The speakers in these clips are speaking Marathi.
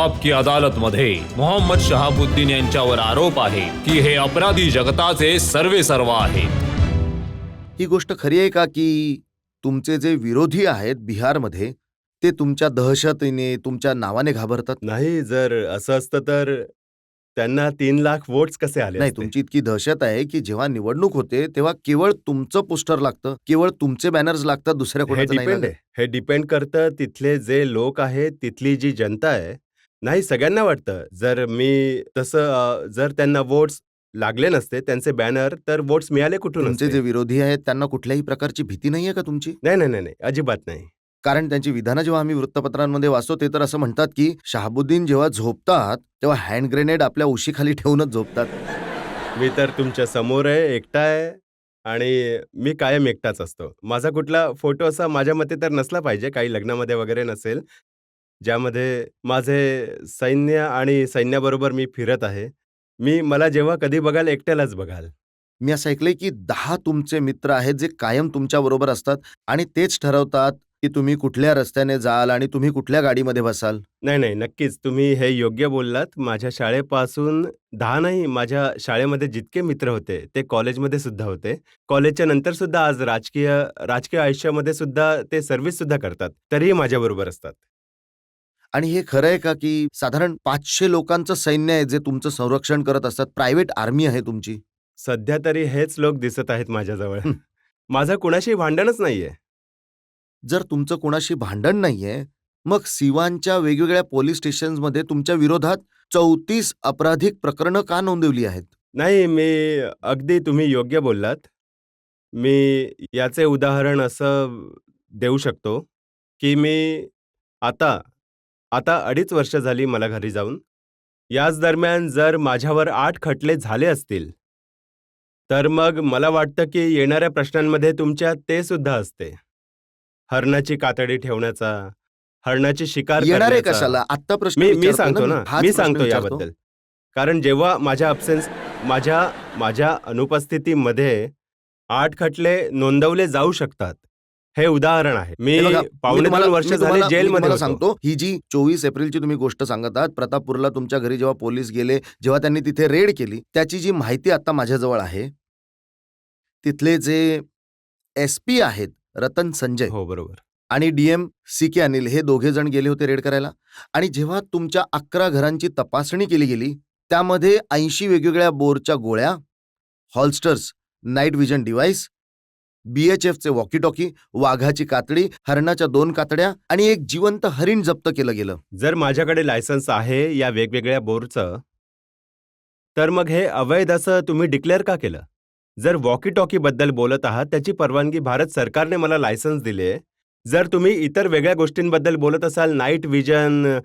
पंजाब की अदालतमध्ये मोहम्मद शहाबुद्दीन यांच्यावर आरोप आहे की हे अपराधी जगताचे सर्वेसर्वा आहेत. ही गोष्ट खरी आहे का की तुमचे जे विरोधी आहेत बिहारमध्ये ते तुमच्या दहशतीने तुमच्या नावाने घाबरतात? नाही, जर असं असतं तर त्यांना 3 लाख वोट्स कसे आले नाही, असते? तुमची इतकी दहशत आहे की जेव्हा निवडणूक होते तेव्हा केवळ तुमचं पोस्टर लागतं, केवळ तुमचे बॅनर्स लागतात, दुसऱ्या हे कोणाचं नाही डिपेंड लागत. आहे. हे डिपेंड करतं तिथले जे लोक आहेत, तिथली जी जनता आहे. नाही, सगळ्यांना वाटतं जर मी तसं जर त्यांना वोट्स लागले नसते, त्यांचे बॅनर, तर वोट्स मिळाले कुठून तुमचे असते? जे विरोधी आहेत त्यांना कुठल्याही प्रकारची भीती नाहीये का तुमची? नाही, नाही, नाही, नाही, अजिबात नाही. कारण त्यांची विधानं जेव्हा आम्ही वृत्तपत्रांमध्ये वाचतो ते तर असं म्हणतात की शहाबुद्दीन जेव्हा झोपतात तेव्हा हँड ग्रेनेड आपल्या उशीखाली ठेवूनच झोपतात. मी तर तुमच्या समोर आहे, एकटा आहे आणि मी कायम एकटाच असतो. माझा कुठला फोटो असा माझ्या मते तर नसला पाहिजे, काही लग्नामध्ये वगैरे नसेल, ज्यामध्ये माझे सैन्य आणि सैन्याबरोबर मी फिरत आहे. मला जेव्हा कधी बघाल, एकट्यालाच बघाल. मी असं ऐकलंय की 10 तुमचे मित्र आहेत जे कायम तुमच्या बरोबर असतात आणि तेच ठरवतात की तुम्ही कुठल्या रस्त्याने जाल आणि तुम्ही कुठल्या गाडीमध्ये बसाल. नाही, नाही, नक्कीच तुम्ही हे योग्य बोललात. माझ्या शाळेपासून 10 नाही, माझ्या शाळेमध्ये जितके मित्र होते, ते कॉलेजमध्ये सुद्धा होते. कॉलेजच्या नंतर सुद्धा आज राजकीय आयुष्यामध्ये सुद्धा ते सर्व्हिस सुद्धा करतात. तरीही माझ्याबरोबर असतात. आणि हे खरं आहे का की साधारण 500 लोकांचं सैन्य आहे जे तुमचं संरक्षण करत असतात, प्रायव्हेट आर्मी आहे तुमची? सध्या तरी हेच लोक दिसत आहेत माझ्याजवळ. हं. माझं कुणाशी भांडणच नाहीये. जर तुमचं कोणाशी भांडण नाहीये, मग सिवानच्या वेगवेगळ्या पोलीस स्टेशन्समध्ये तुमच्या विरोधात 34 आपराधिक प्रकरणं का नोंदवली आहेत? नाही, अगदी तुम्ही योग्य बोललात. मी याचे उदाहरण असं देऊ शकतो, की मी आता आता 2.5 वर्ष झाली मला घरी जाऊन. याच दरम्यान जर माझ्यावर 8 खटले झाले असतील, तर मग मला वाटतं, की येणाऱ्या प्रश्नांमध्ये तुमच्या ते सुद्धा असते. हरणाची कातडी ठेवण्याचा, हरणाची शिकार येणार आहे करण्याचा. कशाला? आत्ता प्रश्न मी विचारतोय सांगतो मी. ना, हाच मी प्रश्न सांगतो विचारतो. याबद्दल. कारण जेव्हा माझ्या अनुपस्थितीमध्ये 8 खटले नोंदवले जाऊ शकतात. हे उदाहरण आहे. मी हे बघा, पावणे 2 वर्ष झाले मी जेलमध्ये तुम्हाला होतो. सांगतो, ही जी 24 एप्रिलची तुम्ही गोष्ट सांगत आहात, प्रतापपूरला तुमच्या घरी जेव्हा पोलीस गेले, जेव्हा त्यांनी तिथे रेड केली, त्याची जी माहिती आता माझ्याजवळ आहे, तिथले जे एस-पी आहेत, रतन संजय हो, बरोबर. आणि डी-एम सी-के अनिल हे दोघे जण गेले होते रेड करायला आणि जेव्हा तुमच्या 11 घरांची तपासणी केली गेली, त्यामध्ये 80 वेगवेगळ्या बोरच्या गोळ्या, हॉल्स्टर्स, नाईट व्हिजन डिव्हाइस, BHFचे वॉकी टॉकी, वाघाची कातडी, हरणाच्या 2 कातड्या आणि एक जिवंत हरिण जप्त केलं गेलं. जर माझ्याकडे लायसन्स आहे या वेगवेगळ्या बोरचं, तर मग हे अवैध असं तुम्ही डिक्लेअर का केलं? जर वॉकी टॉकीबद्दल बोलत आहात, त्याची परवानगी भारत सरकारने मला लायसन्स दिले. जर तुम्ही इतर वेगळ्या गोष्टींबद्दल बोलत असाल, नाईट व्हिजन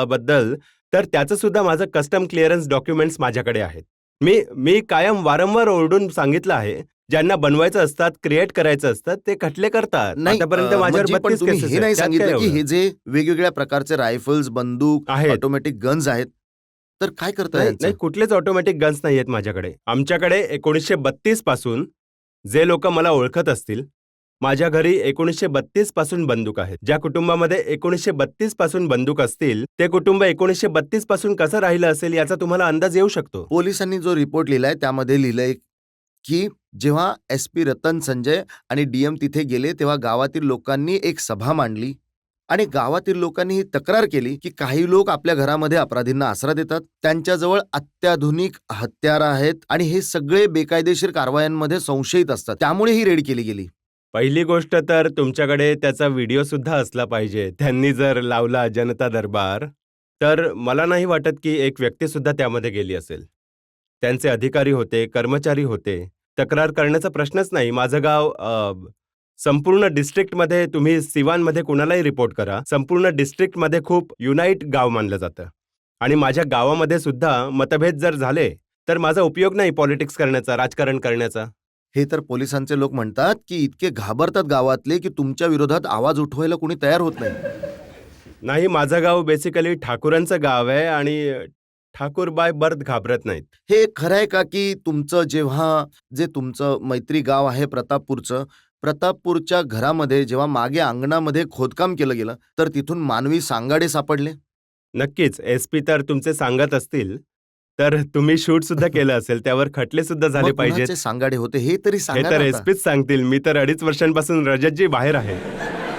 बद्दल, तर त्याचं सुद्धा माझं कस्टम क्लिअरन्स डॉक्युमेंट्स माझ्याकडे आहेत. मी कायम वारंवार ओरडून सांगितलं आहे, ज्यांना बनवायचं असतात, क्रिएट करायचं असतात, ते खटले करतात. नाही, आतापर्यंत माझ्यावर म्हणजे पण 32 तुम्ही केसेस हे आहेत. नाही त्यात काय सांगितलं की एवढं? हे जे वेगवेगळ्या प्रकारचे रायफल्स, बंदूक, आहेत. ऑटोमॅटिक गन्स आहेत, तर काय करता नाही, यांचं? नाही, कुठलेच ऑटोमॅटिक गन्स नाही आहेत माझ्याकडे. आमच्याकडे 1932 पासून जे लोक मला ओळखत असतील, माझ्या घरी 1932 पासून बंदूक आहेत. ज्या कुटुंबामध्ये 1932 पासून बंदूक असतील, ते कुटुंब 1932 पासून कसं राहिलं असेल याचा तुम्हाला अंदाज येऊ शकतो. पोलिसांनी जो रिपोर्ट लिहिलाय त्यामध्ये लिहिलंय की जेव्हा एस-पी रतन संजय आणि डी-एम तिथे गेले तेव्हा गावातील लोकांनी एक सभा मांडली आणि गावातील लोकांनी ही तक्रार केली की काही लोक आपल्या घरामध्ये अपराधींना आसरा देतात, त्यांच्याजवळ अत्याधुनिक हत्यारं आहेत आणि हे सगळे बेकायदेशीर कारवायांमध्ये संशयित असतात, त्यामुळे ही रेड केली गेली. पहिली गोष्ट तर तुमच्याकडे त्याचा व्हिडिओ सुद्धा असला पाहिजे. त्यांनी जर लावला जनता दरबार, तर मला नाही वाटत की एक व्यक्ती सुद्धा त्यामध्ये गेली असेल. त्यांचे अधिकारी होते, कर्मचारी होते. तक्रार करण्याचा प्रश्नच नाही. माझं गाव संपूर्ण डिस्ट्रिक्टमध्ये तुम्ही सिवानमध्ये कुणालाही रिपोर्ट करा. संपूर्ण डिस्ट्रिक्टमध्ये खूप युनाइट गाव मानलं जातं. आणि माझ्या गावामध्ये सुद्धा मतभेद जर झाले, तर माझा उपयोग नाही पॉलिटिक्स करण्याचा, राजकारण करण्याचा. हे तर पोलिसांचे लोक म्हणतात की इतके घाबरतात गावातले की तुमच्या विरोधात आवाज उठवायला कोणी तयार होत नाही. नाही, माझं गाव बेसिकली ठाकूरांचं गाव आहे आणि ठाकूर बाय बर्थ घाबरत नाहीत. हे खरं आहे का की तुमचं जे तुमचं मैत्री गाव आहे प्रतापपूरच्या घरामध्ये जेव्हा मागे अंगणामध्ये खोदकाम केलं गेलं तर तिथून मानवी सांगाडे सापडले? नक्कीच. एस-पी तर तुमचे सांगत असतील, तर तुम्ही शूट सुद्धा केलं असेल. त्यावर खटले सुद्धा झाले मग पाहिजेत. कुणाचे सांगाडे होते हे तरी हे सांगा तर ना आता. एस-पीच सांगतील. मी तर 2.5 वर्षांपासून रजतजी बाहेर आहे.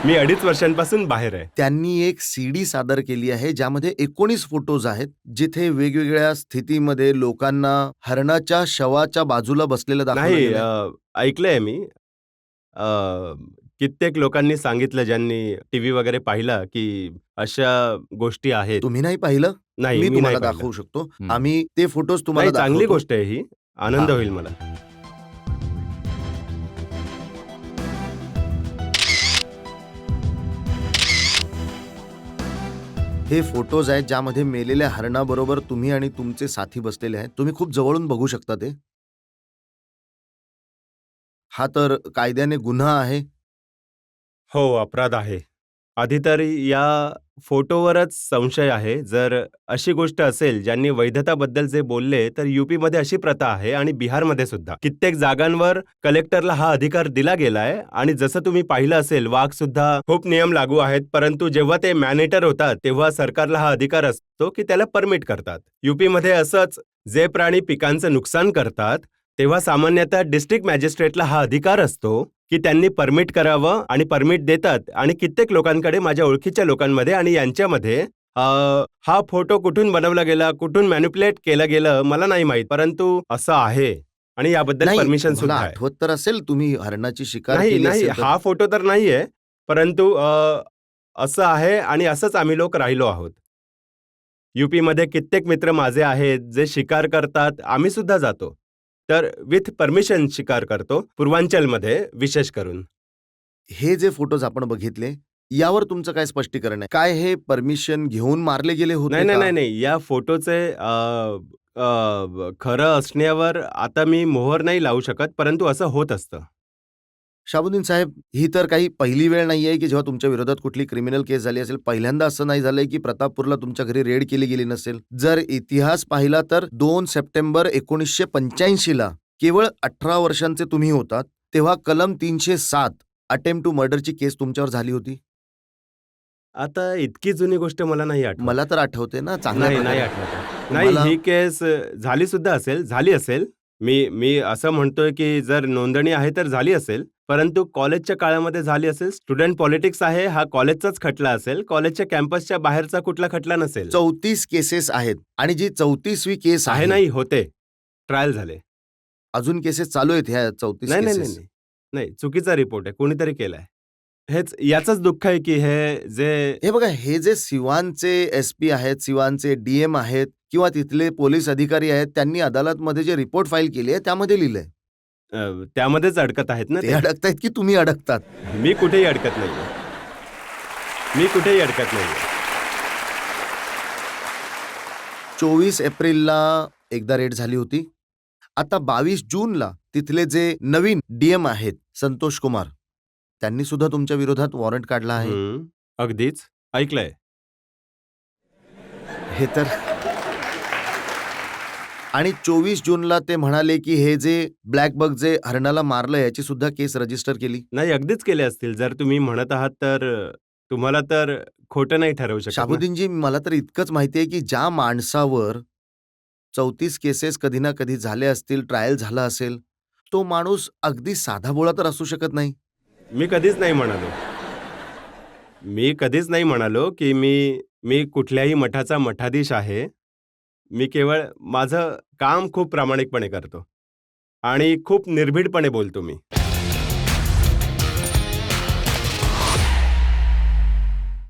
मी 2.5 वर्षांपासून बाहेर आहे. त्यांनी एक सीडी सादर केली आहे ज्यामध्ये 19 फोटोज आहेत जिथे वेगवेगळ्या स्थितीमध्ये लोकांना हरणाच्या शवाच्या बाजूला बसलेलं दाखवलं नाही, गेलंय. ऐकलंय मी. अ, कित्येक लोकांनी सांगितलं ज्यांनी टीव्ही वगैरे पाहिला, की अशा गोष्टी आहेत. तुम्ही नाही पाहिलं? नाही, मी मी तुम्हाला नाही पाहिलं. दाखवू शकतो. हं. आम्ही ते फोटोज तुम्हाला नाही, चांगली दाखवतो. गोष्ट आहे ही. आनंद हां. होईल मला. हे फोटोज आहेत ज्यामध्ये मेलेल्या हरणाबरोबर तुम्ही आणि तुमचे साथी बसलेले आहेत. तुम्ही खूप जवळून बघू शकता ते. हा तर कायद्याने गुन्हा आहे. हो, अपराध आहे. आधी तर या फोटोवरच संशय आहे. जर अशी गोष्ट असेल ज्यांनी वैधताबद्दल जे बोलले, तर यूपीमध्ये अशी प्रथा आहे आणि बिहारमध्ये सुद्धा. कित्येक जागांवर कलेक्टरला हा अधिकार दिला गेलाय आणि जसं तुम्ही पाहिलं असेल, वाघ सुद्धा खूप नियम लागू आहेत. परंतु जेव्हा ते मॅनेटर होतात, तेव्हा सरकारला हा अधिकार असतो, की त्याला परमिट करतात. यूपीमध्ये असंच जे प्राणी पिकांचं नुकसान करतात, तेव्हा सामान्यतः डिस्ट्रिक्ट मॅजिस्ट्रेटला हा अधिकार असतो, की त्यांनी परमिट करावं आणि परमिट देतात आणि कित्येक लोकांकडे माझ्या ओळखीच्या लोकांमध्ये आणि यांच्यामध्ये हा फोटो कुठून बनवला गेला, कुठून मॅनिप्युलेट केलं गेलं मला नाही माहीत, परंतु असं आहे आणि याबद्दल नाही, परमिशन तुम्हाला सुद्धा आहे. आठवत तर असेल तुम्ही हरणाची शिकार नाही, केली नाही, असेल तर. हा फोटो तर नाहीये, परंतु असं आहे आणि असंच आम्ही लोक राहिलो आहोत. यूपीमध्ये कित्येक मित्र माझे आहेत, जे शिकार करतात. आम्ही सुद्धा जातो. तर विथ परमिशन शिकार करतो, पूर्वांचलमध्ये विशेष करून. हे जे फोटोज आपण बघितले यावर तुमचं काय स्पष्टीकरण आहे? काय हे परमिशन घेऊन मारले गेले होते नाही, नाही, का? नाही, नाही. या फोटोचे खरं असण्यावर आता मी मोहर नाही लावू शकत, परंतु असं होत असतं. शाबुद्दीन साहेब, ही तर काही पहिली वेळ नाहीये की जेव्हा तुमच्या विरोधात कुठली क्रिमिनल केस झाली असेल. पहिल्यांदा असं नाही झालंय की प्रतापपूरला तुमच्या घरी रेड केली गेली नसेल. जर इतिहास पाहिला तर 2 सप्टेंबर 1985 ला केवळ 18 वर्षांचे तुम्ही होतात, तेव्हा कलम 307 अटेम्प्ट टू मर्डरची केस तुमच्यावर झाली होती. आता इतकी जुनी गोष्ट मला नाही आठवत. मला तर आठवते ना चांगल्या नाही, नाही प्रकारे. आठवत. नाही, तुम्हाला- ही केस झाली सुद्धा असेल, झाली असेल. मी असं म्हणतोय की जर नोंदणी आहे तर झाली असेल, परंतु कॉलेजच्या काळामध्ये झाली असेल. स्टुडंट पॉलिटिक्स आहे, हा कॉलेजचाच खटला असेल. कॉलेजच्या कॅम्पसच्या बाहेरचा कुठला खटला नसेल. 34 केसेस आहेत आणि जी 34वी केस आहे आहे नाही, होते. ट्रायल झाले. अजून केसेस चालू आहेत ह्या 34 नाही, नाही, नाही, केसेस. नाही. नाही, चुकीचा रिपोर्ट आहे. कोणीतरी केलाय. याचंच दुःख आहे की हे जे हे बघा, हे जे सिवानचे एसपी आहेत, सिवानचे डीएम आहेत किंवा तिथले पोलीस अधिकारी आहेत, त्यांनी अदालतमध्ये जे रिपोर्ट फाईल केली आहे त्यामध्ये लिहिलंय. त्यामध्येच अडकत आहेत ना ते ते. अडकतायत की तुम्ही अडकतात? मी कुठेही अडकत नाहीये. मी कुठेही अडकत नाहीये. 24 एप्रिलला एकदा रेड झाली होती. आता 22 जूनला तिथले जे नवीन डीएम आहेत संतोष कुमार, त्यांनी सुद्धा तुमच्या विरोधात वॉरंट काढला आहे. अगदीच ऐकलंय. हे तर आणि 24 जूनला ते म्हणाले की हे जे ब्लॅक बग जे हरणाला मारलं याची सुद्धा केस रजिस्टर केली. नाही, अगदीच केले असतील. जर तुम्ही म्हणत आहात तर तुम्हाला तर खोटं नाही ठरवू शकत ना. शाबुद्दीनजी, मला तर इतकंच माहिती आहे की ज्या माणसावर 34 केसेस कधी ना कधी झाले असतील, ट्रायल झाला असेल, तो माणूस अगदी साधाभोळा तर असू शकत नाही. मी कधीच नाही म्हणालो. मी कधीच नाही म्हणालो की मी कुठल्याही मठाचा मठाधीश आहे. मी केवळ माझं काम खूप प्रामाणिकपणे करतो आणि खूप निर्भीडपणे बोलतो मी.